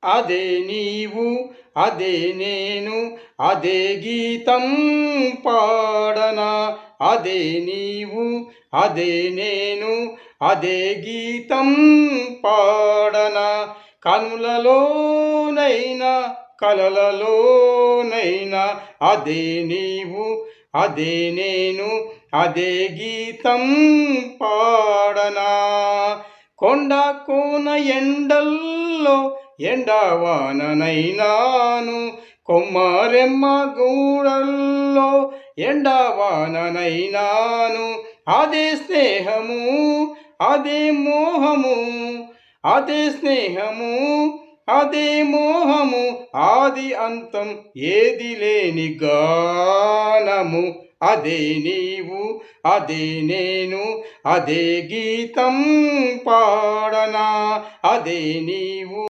అదే నీవు అదే నేను అదే గీతం పాడనా అదే నీవు అదే నేను అదే గీతం పాడనా కనులలోనైనా కలలలోనైనా అదే నీవు అదే నేను అదే గీతం పాడనా కొండ కోన ఎండల్లో ఎండవాననైనాను కొమ్మరెమ్మ గూడల్లో ఎండవాననైనాను అదే స్నేహము అదే మోహము అదే స్నేహము అదే మోహము ఆది అంతం ఏది లేని గానము అదే నీవు అదే నేను అదే గీతం పాడనా అదే నీవు